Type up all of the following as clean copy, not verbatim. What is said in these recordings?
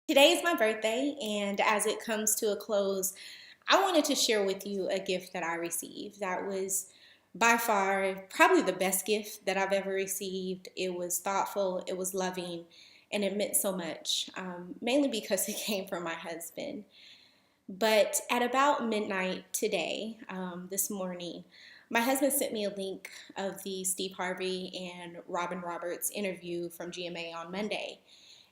Today is my birthday, and as it comes to a close, I wanted to share with you a gift that I received that was by far probably the best gift that I've ever received. It was thoughtful, it was loving, and it meant so much, mainly because it came from my husband. But at about midnight today, this morning, my husband sent me a link of the Steve Harvey and Robin Roberts interview from GMA on Monday.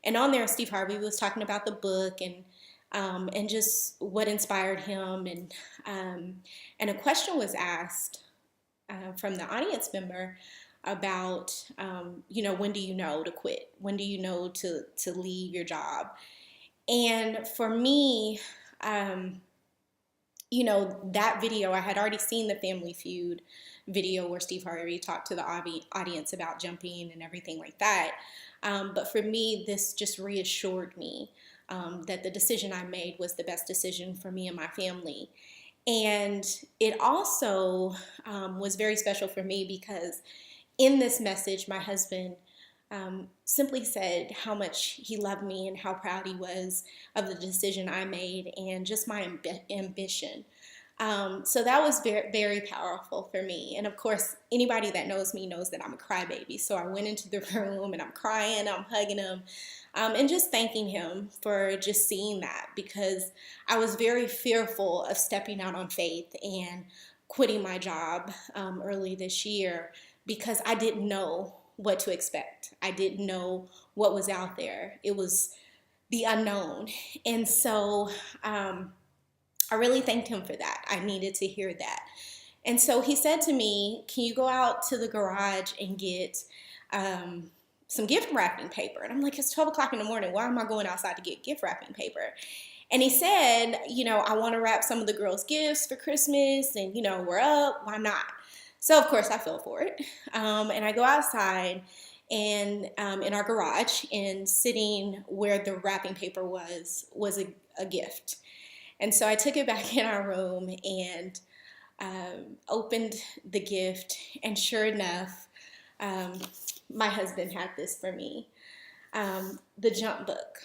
And on there, Steve Harvey was talking about the book and just what inspired him, um, and a question was asked from the audience member about when do you know to quit? When do you know to leave your job? And for me, um, that video, I had already seen the Family Feud video where Steve Harvey talked to the audience about jumping and everything like that. But for me, this just reassured me that the decision I made was the best decision for me and my family. And it also was very special for me because in this message, my husband simply said how much he loved me and how proud he was of the decision I made and just my ambition. So that was very, very powerful for me. And of course, anybody that knows me knows that I'm a crybaby. So I went into the room and I'm crying, I'm hugging him, and just thanking him for just seeing that because I was very fearful of stepping out on faith and quitting my job early this year because I didn't know what to expect. I didn't know what was out there. It was the unknown. And so I really thanked him for that. I needed to hear that. And so he said to me, can you go out to the garage and get some gift wrapping paper? And I'm like, it's 12 o'clock in the morning. Why am I going outside to get gift wrapping paper? And he said, I want to wrap some of the girls' gifts for Christmas and, we're up. Why not? So, of course, I fell for it. And I go outside and in our garage, and sitting where the wrapping paper was a gift. And so I took it back in our room and opened the gift. And sure enough, um, my husband had this for me, the Jump book.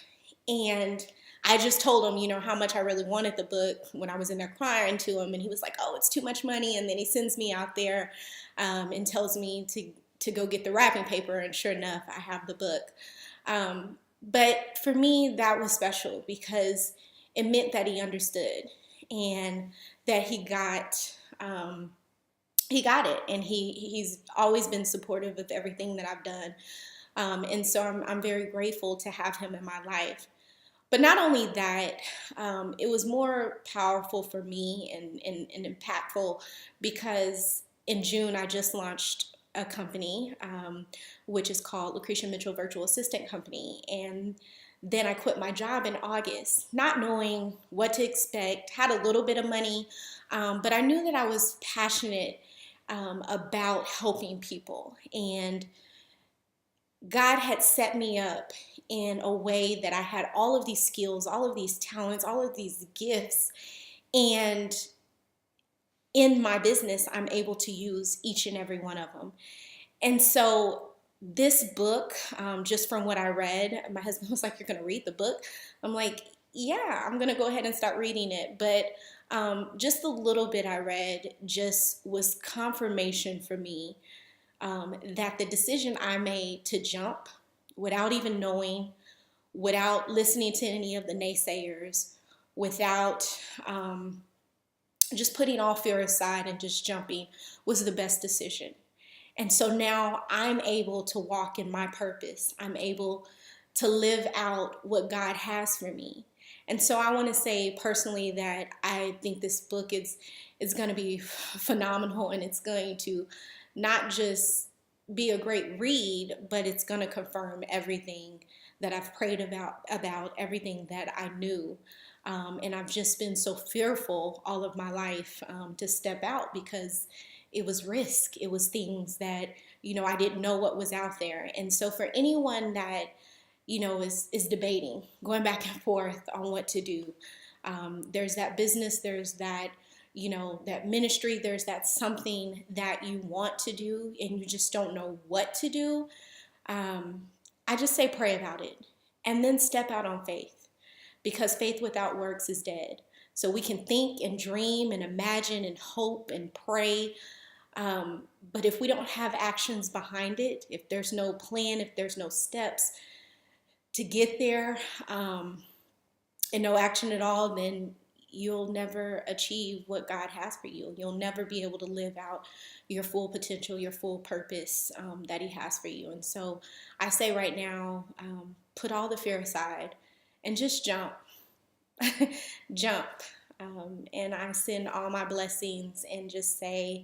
And I just told him, how much I really wanted the book when I was in there crying to him. And he was like, oh, it's too much money. And then he sends me out there and tells me to go get the wrapping paper. And sure enough, I have the book. But for me, that was special because it meant that he understood and that he got it. And he's always been supportive of everything that I've done. And so I'm very grateful to have him in my life. But not only that, it was more powerful for me and impactful because in June I just launched a company, which is called Lucretia Mitchell Virtual Assistant Company. And then I quit my job in August, not knowing what to expect, had a little bit of money, but I knew that I was passionate about helping people. And God had set me up in a way that I had all of these skills, all of these talents, all of these gifts. And in my business, I'm able to use each and every one of them. And so this book, just from what I read, my husband was like, you're going to read the book? I'm like, yeah, I'm going to go ahead and start reading it. But just the little bit I read just was confirmation for me that the decision I made to jump without even knowing, without listening to any of the naysayers, without just putting all fear aside and just jumping was the best decision. And so now I'm able to walk in my purpose. I'm able to live out what God has for me. And so I want to say personally that I think this book is going to be phenomenal, and it's going to not just be a great read, but it's going to confirm everything that I've prayed about everything that I knew. And I've just been so fearful all of my life to step out because it was risk. It was things that, I didn't know what was out there. And so for anyone that, is debating, going back and forth on what to do, there's that business, there's that, that ministry, there's that something that you want to do and you just don't know what to do. I just say pray about it and then step out on faith. because faith without works is dead. So we can think and dream and imagine and hope and pray, but if we don't have actions behind it, if there's no plan, if there's no steps to get there, and no action at all, then you'll never achieve what God has for you. You'll never be able to live out your full potential, your full purpose that He has for you. And so I say right now, put all the fear aside and just jump. Jump. And I send all my blessings and just say,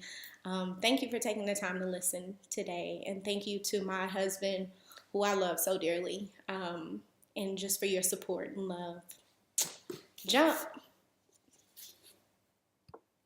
thank you for taking the time to listen today. And thank you to my husband, who I love so dearly, and just for your support and love. Jump.